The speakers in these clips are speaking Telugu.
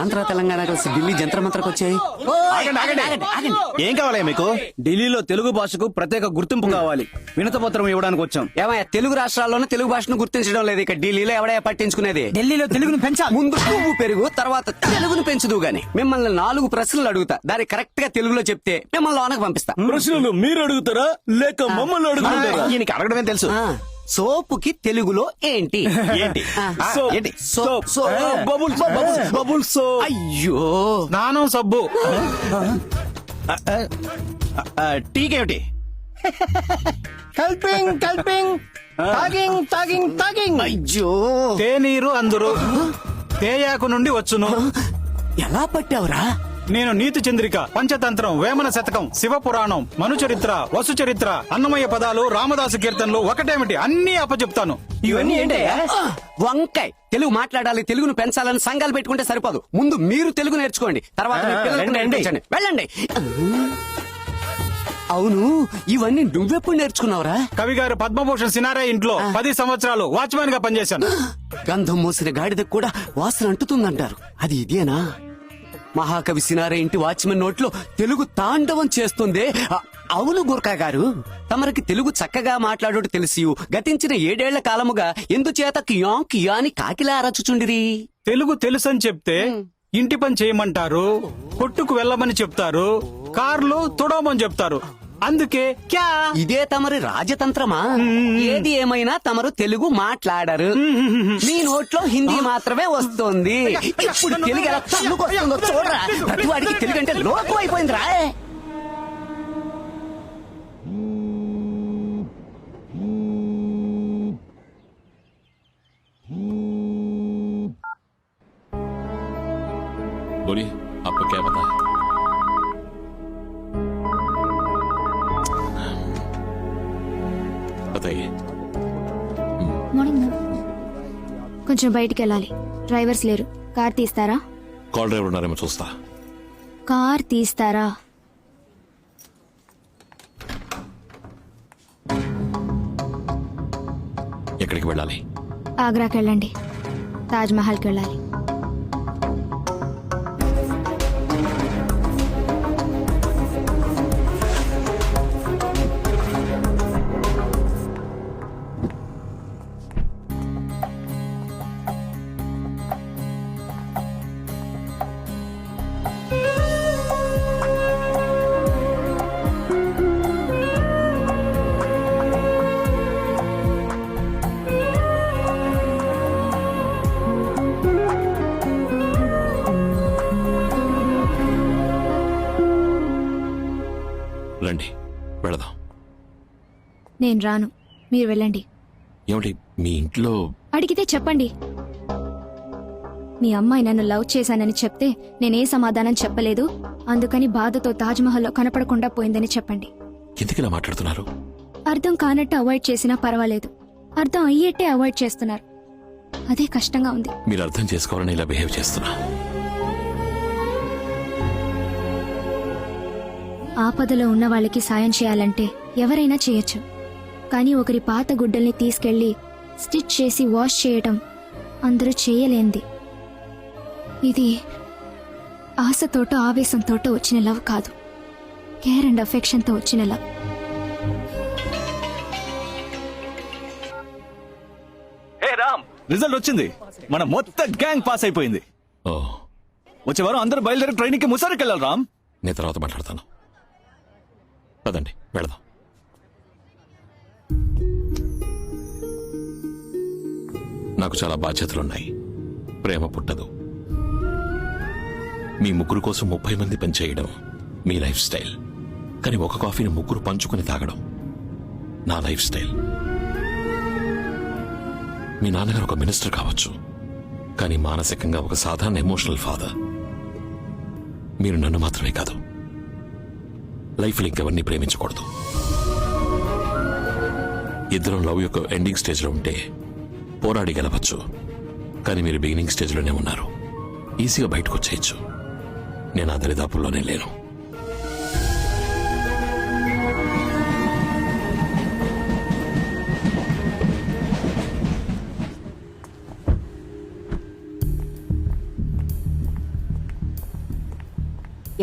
ఆంధ్ర తెలంగాణ కలిసి ఢిల్లీ జంతర్ మంత్రకు వచ్చాయి. ఏం కావాలి మీకు? ఢిల్లీలో తెలుగు భాషకు ప్రత్యేక గుర్తింపు కావాలి. వినతపత్రం ఇవ్వడానికి వచ్చాం. ఏమయ్యా, తెలుగు రాష్ట్రాల్లోనే తెలుగు భాషను గుర్తించడం లేదు. ఇక ఢిల్లీలో ఎవడయ్యా పట్టించుకునేది? ఢిల్లీలో తెలుగును పెంచాలి. ముందు పువ్వు పెరుగు, తర్వాత తెలుగును పెంచుదు గాని. మిమ్మల్ని 4 ప్రశ్నలు అడుగుతా, దాన్ని కరెక్ట్ గా తెలుగులో చెప్తే మిమ్మల్ని లోనకు పంపిస్తా. ప్రశ్నలు మీరు అడుగుతారా లేక మమ్మల్ని అడుగుతారా? ఈయనకి అడగడమే తెలుసు. సోపుకి తెలుగులో ఏంటి? ఏంటి? ఏంటి? Bubble soap. అయ్యో, స్నానం సబ్బు. టీకేమిటి? కల్పింగ్ తాగింగ్. అయ్యో, తేనీరు అందరు తేయాకు నుండి వచ్చును. ఎలా పట్టావురా? నేను నీతి చంద్రిక, పంచతంత్రం, వేమన శతకం, శివపురాణం, మనుచరిత్ర, వసు చరిత్ర, అన్నమయ్య పదాలు, రామదాసు కీర్తనలు ఒకటేమిటి అన్ని అప్పచెప్తాను. ఇవన్నీ ఏంటయ్యా? వంకాయ్. తెలుగు మాట్లాడాలి, తెలుగును పెంచాలని సంఘాలు పెట్టుకుంటే సరిపోదు. ముందు మీరు తెలుగు నేర్చుకోండి, తర్వాత మీ పిల్లలకు నేర్పించండి. వెళ్ళండి. అవును, ఇవన్నీ నువ్వెప్పుడు నేర్చుకున్నావురా? కవి గారు పద్మభూషణ్ సినారే ఇంట్లో 10 సంవత్సరాలు వాచ్మెన్ గా పనిచేశాను. గంధం మోసిన గాడిదకు కూడా వాసన అంటుతుందంటారు, అది ఇదేనా? మహాకవి సినారే ఇంటి వాచ్మెన్ నోట్లో తెలుగు తాండవం చేస్తుందే. అవును గుర్కా గారు, తమరికి తెలుగు చక్కగా మాట్లాడుట తెలిసి గతించిన 7 ఏళ్ల కాలముగా ఎందుచేత కియాం కియాని కాకిలా రచుచుండిరి? తెలుగు తెలుసని చెప్తే ఇంటి పని చేయమంటారు, కొట్టుకు వెళ్ళమని చెప్తారు, కార్లు తుడవమని చెప్తారు. అందుకే క్యా. ఇదే తమరి రాజతంత్రమా? ఏది ఏమైనా తమరు తెలుగు మాట్లాడరు, మీ నోట్లో హిందీ మాత్రమే వస్తుంది. ఇప్పుడు తెలుగు ఎలా తన్నుకొస్తుందో చూడరా. ప్రతి వాడికి తెలుగు అంటే లోకం అయిపోయిందిరా. बोलिए, आपको क्या पता है? बताइए. మార్నింగ్. కొంచెం బయటికి వెళ్ళాలి, డ్రైవర్స్ లేరు. కార్ తీస్తారా? కాల్ డ్రైవర్ ఉన్నారేమో చూస్తా. కార్ తీస్తారా? ఎక్కడికి వెళ్ళాలి? ఆగ్రాకి వెళ్ళండి, తాజ్ మహల్కి వెళ్ళాలి. రండి వెళదాం. నేను రాను, మీరు వెళ్ళండి. ఏమిటి మీ ఇంట్లో? అడిగితే చెప్పండి. మీ అమ్మాయి నన్ను లవ్ చేశానని చెప్తే నేనే సమాధానం చెప్పలేదు, అందుకని బాధతో తాజ్మహల్లో కనపడకుండా పోయిందని చెప్పండి. ఎందుకు ఇలా మాట్లాడుతున్నారు? అర్థం కానట్టు అవాయిడ్ చేసినా పర్వాలేదు, అర్థం అయ్యేట్టే అవాయిడ్ చేస్తున్నారు. అదే కష్టంగా ఉంది. మీరు అర్థం చేసుకోవాలని ఇలా బిహేవ్ చేస్తున్నా. ఆపదలో ఉన్న వాళ్ళకి సాయం చేయాలంటే ఎవరైనా చేయొచ్చు, కానీ ఒకరి పాత గుడ్డల్ని తీసుకెళ్లి స్టిచ్ చేసి వాష్ చేయటం అందరూ చేయలేంది. ఇది ఆశతోటో ఆవేశంతోటో వచ్చిన లవ్ కాదు, కేర్ అండ్ అఫెక్షన్ తో వచ్చిన లవ్. రిజల్ట్ వచ్చింది. మన మొత్తం గ్యాంగ్ పాస్ అయిపోయింది. ఓ, వచ్చే వారం అందరూ బయలుదేరి ట్రైనింగ్ కి ముసారికి వెళ్ళాలి రామ్. నేను తర్వాత మాట్లాడతాను. పదండి వెళదాం. నాకు చాలా బాధ్యతలున్నాయి. ప్రేమ పుట్టదు. మీ ముగ్గురు కోసం 30 మంది పనిచేయడం మీ లైఫ్ స్టైల్, కానీ ఒక కాఫీని ముగ్గురు పంచుకుని తాగడం నా లైఫ్ స్టైల్. మీ నాన్నగారు ఒక మినిస్టర్ కావచ్చు, కానీ మానసికంగా ఒక సాధారణ ఎమోషనల్ ఫాదర్. మీరు నన్ను మాత్రమే కాదు, లైఫ్లో ఇంకెవరిని ప్రేమించకూడదు. ఇద్దరం లవ్ యొక్క ఎండింగ్ స్టేజ్లో ఉంటే పోరాడి గెలవచ్చు, కానీ మీరు బిగినింగ్ స్టేజ్లోనే ఉన్నారు. ఈజీగా బయటకు వచ్చేయచ్చు. నేను ఆ దరిదాపుల్లోనే లేను.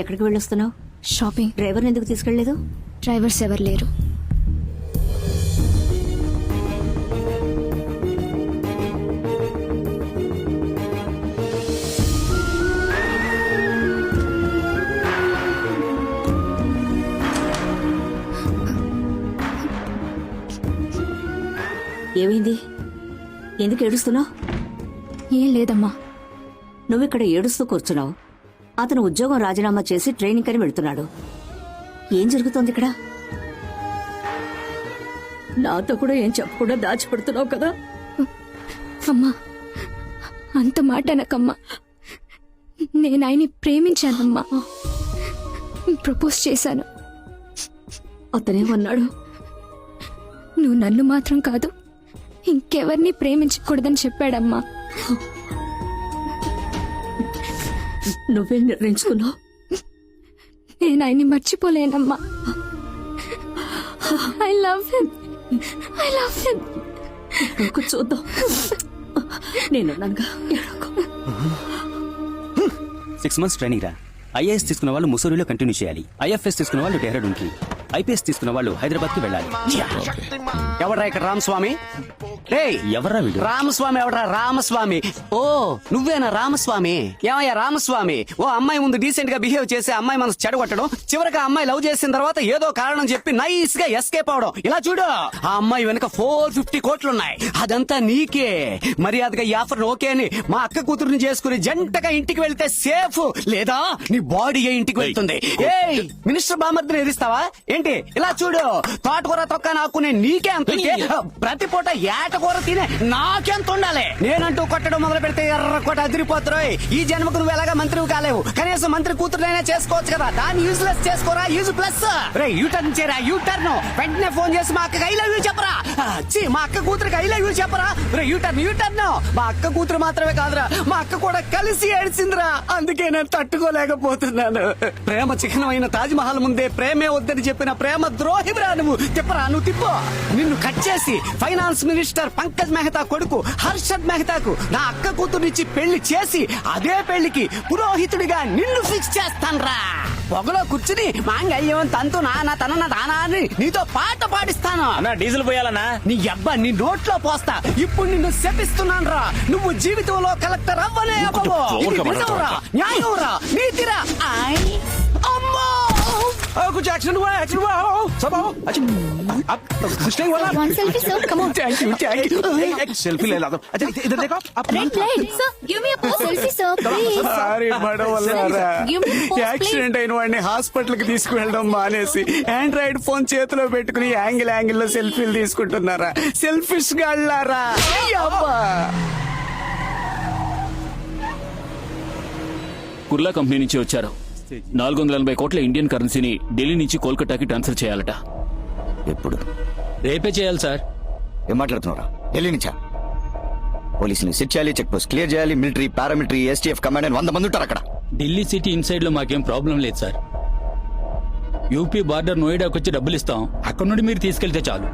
ఎక్కడికి వెళ్ళొస్తున్నావు? షాపింగ్. డ్రైవర్ని ఎందుకు తీసుకెళ్లేదు? డ్రైవర్స్ ఎవరు లేరు. ఏమైంది? ఎందుకు ఏడుస్తున్నావు? ఏం లేదమ్మా. నువ్వు ఇక్కడ ఏడుస్తూ కూర్చున్నావు. అతను ఉద్యోగం రాజీనామా చేసి ట్రైనింగ్ అని వెళ్తున్నాడు. ఏం జరుగుతోంది ఇక్కడ? నాతో కూడా ఏం చెప్పకుండా దాచిపెడుతున్నావు కదా. అమ్మా, అంత మాట అనకమ్మా. నేను ఆయన్ని ప్రేమించానమ్మా. ప్రపోజ్ చేశాను. అతనేమన్నాడు? నువ్వు నన్ను మాత్రం కాదు, ఇంకెవరిని ప్రేమించకూడదని చెప్పాడమ్మా. నువ్వేం నిర్ణయించుకున్నావు? నేను ఆయన్ని మర్చిపోలేనమ్మా. I love him. I love him. ఎడవకు, చూద్దాం. నేనున్నానుగా, ఎడవకు. 6 months ట్రైనింగ్ రా. ఐఏఎస్ తీసుకున్న వాళ్ళు ముసూరిలో కంటిన్యూ చేయాలి. ఐఎఫ్ఎస్ తీసుకున్న వాళ్ళు డెహ్రాడూన్ కి, ఐపీఎస్ తీసుకున్న వాళ్ళు హైదరాబాద్ కి వెళ్ళాలి. ఎవడ్రా ఇక్కడ రామస్వామి? రేయ్, ఎవర్రా వీడు? రామస్వామి ఎవడ్రా? రామస్వామి. ఓ, నువ్వేనా రామస్వామి? ఏమయ్యా రామస్వామి, ఓ అమ్మాయి ముందు డీసెంట్ గా బిహేవ్ చేసి అమ్మాయి మనసు చెడగొట్టడం, చివరికి ఆ అమ్మాయి లవ్ చేసిన తర్వాత ఏదో కారణం చెప్పి నైస్ గా ఎస్కేప్ అవడం. ఇలా చూడు, ఆ అమ్మాయి వెనక 450 కోట్లున్నాయి. అదంతా నీకే. మర్యాదగా ఈ ఆఫర్ ఓకే అని మా అక్క కూతురుని చేసుకుని జంటగా ఇంటికి వెళ్తే సేఫ్, లేదా నీ బాడీ ఇంటికి వెళ్తుంది. ఏయ్, మినిస్టర్ బామర్దిని ఎదిస్తావా ఏంటి? ఇలా చూడు, తోటకూర తొక్క నాకునే నీకే అంత ఉంటే, ప్రతి పూట ఏటకూర తినే నాకెంత ఉండాలి? నేనంటూ కొట్టడం మొదలు పెడితే ఎర్ర కొట్ట అదిరిపోతురాయి. ఈ జన్మకు నువ్వు ఎలాగా మంత్రివి కాలేవు, కనీసం మంత్రి కూతురునైనా చేసుకోవచ్చు కదా. దాన్ని యూజ్లెస్ చేసుకోరా, యూజ్ ప్లస్. రే, యూటర్న్ చేయరా, యూటర్న్. వెంటనే ఫోన్ చేసి మా అక్కకి ఐ లవ్ యూ చెప్పరా. మా అక్క కూతురికి ఐ లవ్ యూ చెప్పరా. రే, యూటర్న్, యూటర్న్. మా అక్క కూతురు మాత్రమే కాదురా, మా అక్క కూడా కలిసి ఏడ్చిందిరా. అందుకే నేను తట్టుకోలేకపోతున్నాను. ప్రేమ చిహ్నమైన తాజ్ మహల్ ముందే ప్రేమే వద్దని చెప్పిన ప్రేమ ద్రోహివిరా నువ్వు. తిప్పరా, నువ్వు తిప్పు. నిన్ను కట్ చేసి ఫైనాన్స్ మినిస్టర్ పంకజ్ మెహతా కొడుకు హర్షద్ మెహతాకు నా అక్క కూతురునిచ్చి పెళ్లి చేసి అదే పెళ్లికి పురోహితుడిగా నిన్ను ఫిక్స్ చేస్తాన్రా. పొగలో కూర్చుని మాంగళ్యం తంతు నాన్న తన దానా అని నీతో పాట పాడిస్తాను. డీజిల్ పోయాలన్నా? నీ అబ్బా నీ నోట్లో పోస్తా. ఇప్పుడు నిన్ను శపిస్తున్నాను రా. నువ్వు జీవితంలో కలెక్టర్ అవ్వనే అవ్వవు. ఇది నిజంరా, న్యాయంరా, నీతిరా. అమ్మో, कुछ एक्शन हुआ सब आओ. अच्छा आप कुछ नहीं हुआ? One selfie, sir. Come on. Thank you. एक सेल्फी ले ला दो. अच्छा इधर देखो आप. Red light. Sir, give me a pose. Selfie, sir. Please. Sorry మడవల్లారా. Give me a pose, please. Accident అయిన వాడిని హాస్పిటల్ కి తీసుకువెళ్ళడం మానేసి ఆండ్రాయిడ్ ఫోన్ చేతిలో పెట్టుకుని యాంగిల్ లో సెల్ఫీలు తీసుకుంటున్నారా? సెల్ఫిష్ గాళ్ళారా. కుర్లా కంపెనీ నుంచి వచ్చారు. 480 కోట్ల ఇండియన్ కరెన్సీని ఢిల్లీ నుంచి కోల్కతాకి ట్రాన్స్ఫర్ చేయాలట. ఎప్పుడు? రేపే చేయాలి సార్. ఏం మాట్లాడుతున్నారా? ఢిల్లీ నుంచా? పోలీసుని సెట్ చేయాలి, చెక్ పోస్ట్ క్లియర్ చేయాలి, మిలిటరీ, పారామిలిటరీ, ఎస్టీఎఫ్ కమాండ్ అని 100 మంది ఉంటారు అక్కడ. ఢిల్లీ సిటీ ఇన్సైడ్ లో మాకేం ప్రాబ్లం లేదు సార్. యూపీ బార్డర్ నోయిడాకి వచ్చి డబ్బులు ఇస్తాం, అక్కడ నుండి మీరు తీసుకెళ్తే చాలు.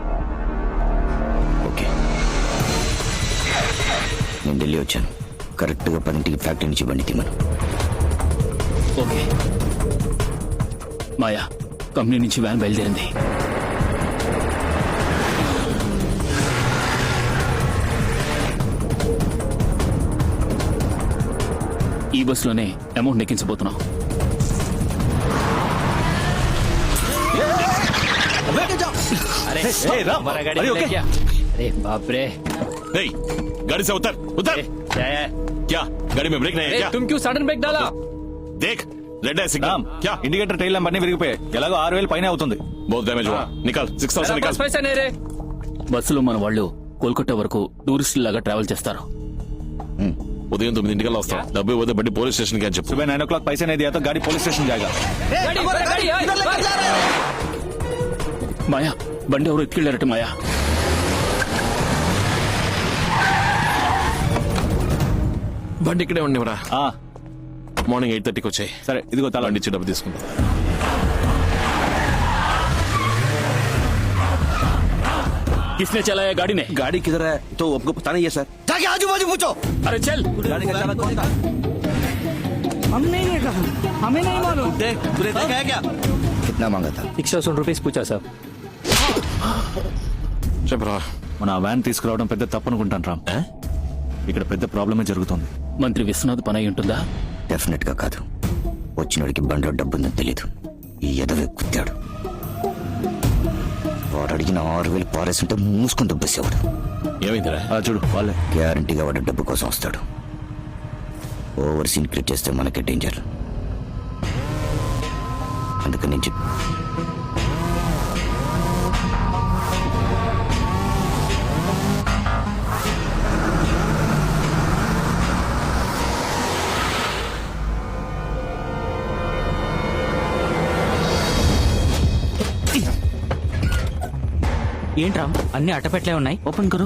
ఓకే, నేను ఢిల్లీ వచ్చాను. కరెక్ట్ గా 10ంటికి ఫ్యాక్టరీ నుంచి బండి తీమను. ఓకే. మాయా, కంపెనీ నుంచి వ్యాన్ బయలుదేరింది. ఈ బస్సులోనే అమౌంట్ ఎక్కించబోతున్నాం. अरे बाप रे. नहीं, गाड़ी से उतर उतर. क्या है? क्या गाड़ी में ब्रेक नहीं है क्या? तुम क्यों सडन ब्रेक डाला? देख, रेड है सिग्नल. क्या? ఇండికేటర్ టైల్ లంబర్ని విరిగిపోయాయి. ఎలాగో 6000 పైన అవుతుంది. बहुत डैमेज हुआ. निकाल 6000 निकाल. पैसा नहीं रे. బస్సులో మన వాళ్ళు కోల్కతా వరకు టూరిస్ట్ లాగా ట్రావెల్ చేస్తారు. ఉదయం 9 వస్తాం. డబ్బు పోతే బండి పోలీస్ స్టేషన్ కి అని చెప్పు. सुबह 9 o'clock पैसे नहीं दिया तो गाड़ी पुलिस स्टेशन जाएगा. మాయా, బండి ఎవరు ఎత్తుకెళ్లారట. మాయా, బండి ఇక్కడే ఉండేవరా. ఆ, మార్నింగ్ 8:30కి వచ్చాయి. సరే ఇదిగో తల. బండి ఇచ్చి డబ్బు తీసుకుంటా. किसने चलाया गाड़ी ने? गाड़ी किधर है तो आपको पता नहीं है सर. जाके आजू बाजू पूछो. अरे चल. गाड़ी का चालक कौन था? हमने ये कहा, हमें नहीं मालूम। కిतना మాంగా తా 100 रुपीस पूछा साहब। చెప్పరా మన ఆ వ్యాన్ తీసుకురావడం పెద్ద తప్పనుకుంటాను రామ్. ఏ? ఇక్కడ పెద్ద ప్రాబ్లమే జరుగుతుంది. మంత్రి విశ్వనాథ్ పని అయి ఉంటుందా? డెఫినెట్ గా కాదు. వచ్చినోడికి బండిలో డబ్బుందని తెలీదు. ఈ ఎదవే కుత్తాడు. వాడు అడిగిన 6,000 పారేస్తుంటే మూసుకొని దుబ్బేసేవాడు. ఏమైందిరా? చూడు వాళ్ళే. గ్యారంటీగా వాడు డబ్బు కోసం వస్తాడు. ఓవర్ సీన్ క్రియేట్ చేస్తే మనకే డేంజర్. అందుకని నేను ఏంట్రా అన్ని అట్టపెట్లే ఉన్నాయి, ఓపెన్ కరు.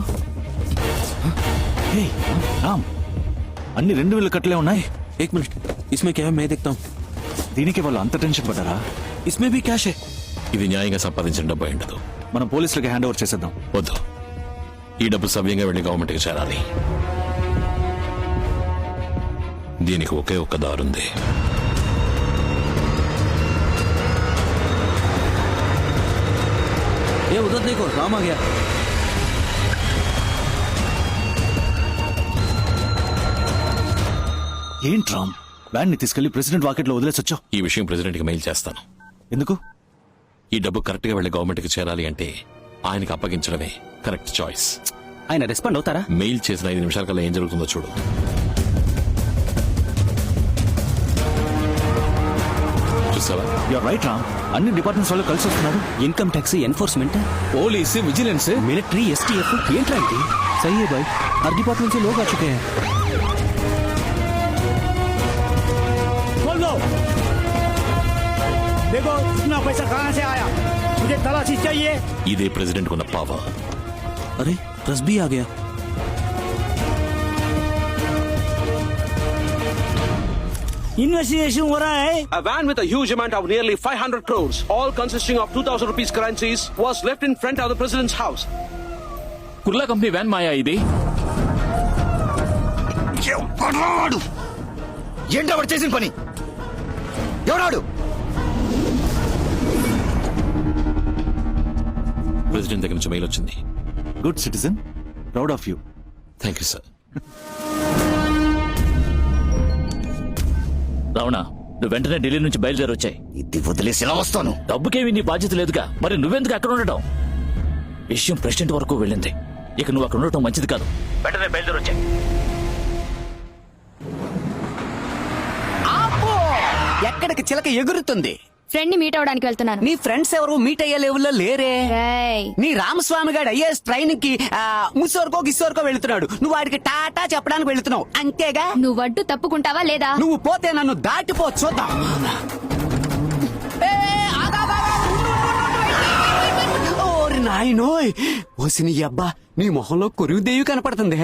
రామ్ అన్ని 2,000 కట్టలే ఉన్నాయి. एक मिनट, इसमें क्या है मैं देखता हूँ। దీనికి వాళ్ళు అంత టెన్షన్ పడ్డారా? इसमें भी कैश है। ఇది న్యాయంగా సంపాదించిన డబ్బు అయి ఉండదు. మనం పోలీసులకి హ్యాండ్ ఓవర్ చేసేద్దాం. వద్దు, ఈ డబ్బు సవ్యంగా వెళ్లి గవర్నమెంట్కి చేరాలి. దీనికి ఒకే ఒక్క దారుంది. ये उधर देखो, राम आ गया। ఏంటి రామ్ వ్యాన్ ని తీసుకెళ్లి ప్రెసిడెంట్ వాకెట్లో వదిలేసొచ్చావు? ఈ విషయం ప్రెసిడెంట్కి మెయిల్ చేస్తాను. ఎందుకు? ఈ డబ్బు కరెక్ట్ గా వెళ్లి గవర్నమెంట్కి చేరాలి అంటే ఆయనకి అప్పగించడమే కరెక్ట్ చాయిస్. ఆయన రెస్పాండ్ అవుతారా? మెయిల్ చేసిన 5 నిమిషాల కల్లా ఏం జరుగుతుందో చూడు. చూసావా? యూర్ రైట్ రామ్, అన్ని డిపార్ట్మెంట్స్ వాళ్ళు కలిసి వస్తున్నారు. Income tax, enforcement, police, vigilance, military, STF ఏంట్రా ఇది? सही है भाई। हर डिपार्टमेंट से लोग आ चुके हैं। खोल दो, देखो इतना पैसा कहाँ से आया, मुझे तलाशी चाहिए। ఇదే ప్రెసిడెంట్ ఉన్న పవర్. अरे रस भी आ गया। इन्वेस्टिगेशन हो रहा है। A van with a huge amount of nearly 500 crores, all consisting of 2,000 rupees currencies, was left in front of the president's house. Kurla company van మాయా ఇది. ఎవడాడు? ఏంటో వాడు చేసిన పని? ఎవడాడు? ప్రెసిడెంట్ దగ్గర నుంచి మెయిల్ వచ్చింది. Good citizen, proud of you. Thank you sir. Ravana, నువ్వు వెంటనే ఢిల్లీ నుంచి బయలుదేరి వచ్చాయి. ఇది వదిలేసి ఎలా వస్తాను? డబ్బుకేమి నీ బాధ్యత లేదుగా, మరి నువ్వెందుకు అక్కడ ఉండటం? విషయం ప్రెసిడెంట్ వరకు వెళ్ళింది. ఇక నువ్వు అక్కడ ఉండటం మంచిది కాదు. వెంటనే బయలుదేరి వచ్చాయి. ఆపో! ఎక్కడికి చిలక ఎగురుతుంది? ఫ్రెండ్ ని మీట్ అవడానికి వెళ్తున్నాను. నీ ఫ్రెండ్స్ ఎవరు మీట్ అయ్యే లెవెల్లో లేరే. రేయ్, నీ రామస్వామి గారు ఐఏఎస్ ట్రైనింగ్ కి ముసోర్కో గిస్సోర్కో వెళుతున్నాడు. నువ్వు వాడికి టాటా చెప్పడానికి వెళుతున్నావు అంతేగా? నువ్వు అడ్డు తప్పుకుంటావా లేదా? నువ్వు పోతే నన్ను దాటిపో, చూద్దాం. ఏ, ఓరి నాయనోయ్, ఓసి నీ అబ్బా, నీ మొహంలో కొరువు దేవి కనపడుతుంది.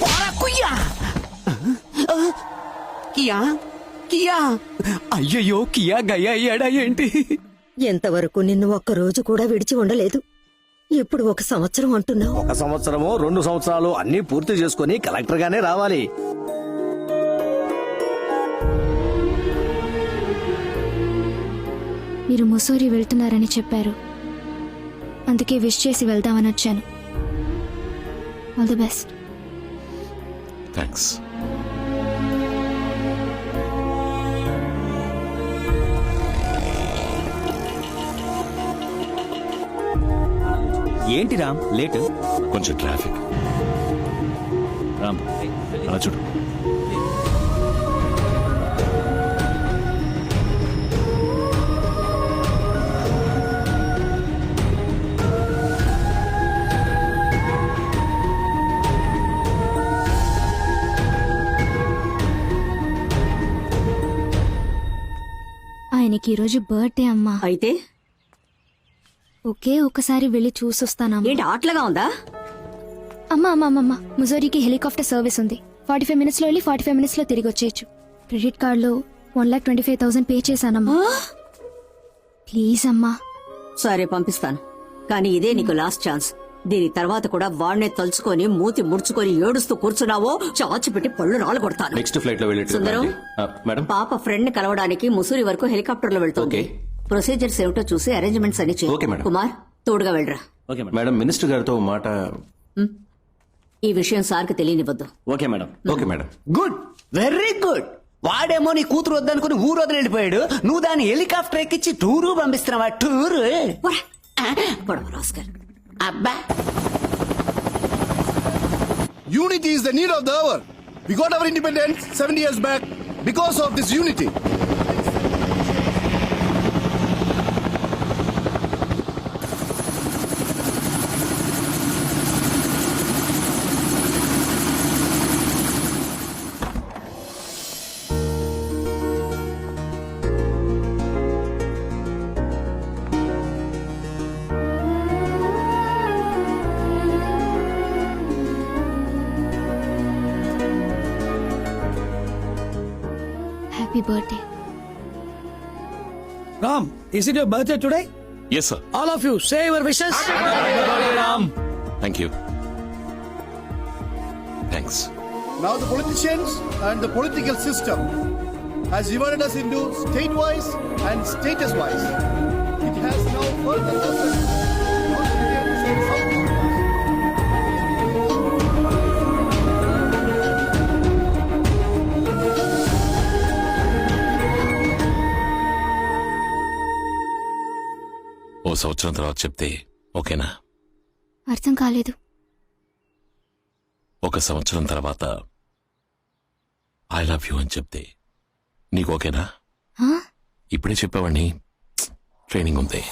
పోరా, కుయ్యా. కియా కియా, అయ్యయ్యో, కియా గయా అయ్యాడా ఏంటి? ఎంతవరకు నిన్ను ఒక్క రోజు కూడా విడిచి ఉండలేదు. ఇప్పుడు 1 సంవత్సరం అంటున్నావు. 1 సంవత్సరమో 2 సంవత్సరాలు అన్ని పూర్తి చేసుకుని కలెక్టర్ గానే రావాలి. మీరు ముసోరి వెళ్తున్నారని చెప్పారు, అందుకే విష్ చేసి వెళ్దామని వచ్చాను. All the best. థ్యాంక్స్. ఏంటి రామ్ లేట్? కొంచెం ట్రాఫిక్. రామ్ అలా చూడు. ఆయనకి ఈరోజు బర్త్డే అమ్మా. అయితే ఒకే ఒకసారి వెళ్ళి చూసొస్తానమ్మా. ఏంటి ఆటలుగా ఉందా? అమ్మా, ముజోరీకి హెలికాప్టర్ సర్వీస్ ఉంది. 45 మినిట్స్ లో వెళ్ళి 45 మినిట్స్ లో తిరిగి వచ్చేయచ్చు. క్రెడిట్ కార్డ్ లో 1,25,000 పే చేశానమ్మా. ప్లీజ్ అమ్మా. సరే పంపిస్తాను, కానీ ఇదే నీకు లాస్ట్ ఛాన్స్. దీని తర్వాత కూడా వాడినే తలుచుకొని మూతి ముడుచుకొని ఏడుస్తూ కూర్చున్నావో చాచి పెట్టి పళ్ళు రాళ్ళు కొడతాను. నెక్స్ట్ ఫ్లైట్ లో సుందరం, మేడం పాప ఫ్రెండ్ ని కలవడానికి ముసూరి వరకు హెలికాప్టర్ లో వెళ్తుంది. ప్రొసీజర్స్ ఏమిటో చూసి అరేంజ్మెంట్స్ అన్ని చేయి. Okay, madam. కుమార్, తోడుగా వెళ్ళరా. ఓకే మేడం, మినిస్టర్ గారితో మాట. ఈ విషయం సార్కి తెలియనివ్వద్దు. Okay madam. Okay madam. Good, very good. వాడేమో నీ కూతురు వద్దనుకుని ఊరు వదిలి వెళ్ళిపోయాడు. నువ్వు దాన్ని హెలికాప్టర్ ఎక్కించి టూరు పంపిస్తున్నావా? టూరు పొడవ రాస్కల్. అబ్బా, Unity is the need of the hour. We got our independence 70 years back because of this unity. Happy birthday. Ram, is it your birthday today? Yes sir. All of you, say your wishes. Thank you. Thanks. Now the politicians and the political system has divided us into state-wise and status-wise. It has now further lessened North Indians and South Indians. ఓ సంవత్సరం తర్వాత చెప్తే ఓకేనా? అర్థం కాలేదు. ఒక సంవత్సరం తర్వాత ఐ లవ్ యూ అని చెప్తే నీకు ఓకేనా? హా? ఇప్పుడే చెప్పేవాడిని, ట్రైనింగ్ ఉంది.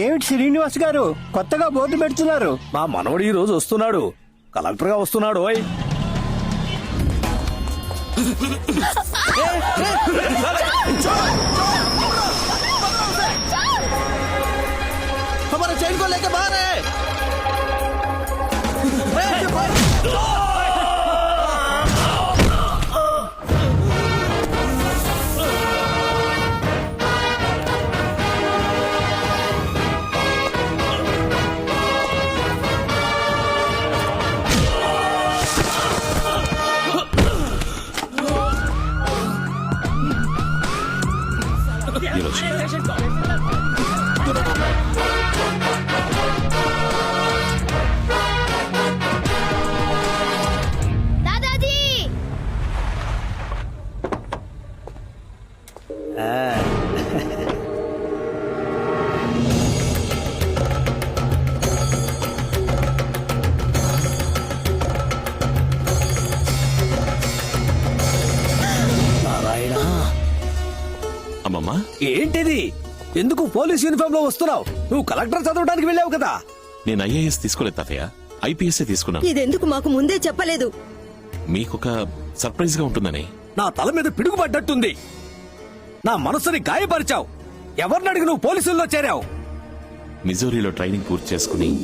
ఏమిటి శ్రీనివాస్ గారు కొత్తగా బోర్డు పెడుతున్నారు? మా మనవడు ఈ రోజు వస్తున్నాడు, కలెక్టర్ గా వస్తున్నాడు. ఓయ్ हमारे चैन को लेके बाहर है। ఈరోజు దాదాజీ, అమ్మమ్మా, ఏంటిది? ఎందుకు పోలీస్ యూనిఫామ్ లో వస్తున్నావు? నువ్వు కలెక్టర్ చదవడానికి వెళ్ళావు కదా. నేను ఐఏఎస్ తీసుకోలేదు తాతయ్య, ఐపీఎస్ తీసుకున్నాను. ఇదెందుకు మాకు ముందే చెప్పలేదు? మీకొక సర్ప్రైజ్ గా ఉంటుందని. నా తల మీద పిడుగు పడ్డట్టుంది. నా మనసుని గాయపరిచావు. ఎవరిని అడిగి నువ్వు పోలీసుల్లో చేరావు? మిజోరీలో ట్రైనింగ్ పూర్తి చేసుకుని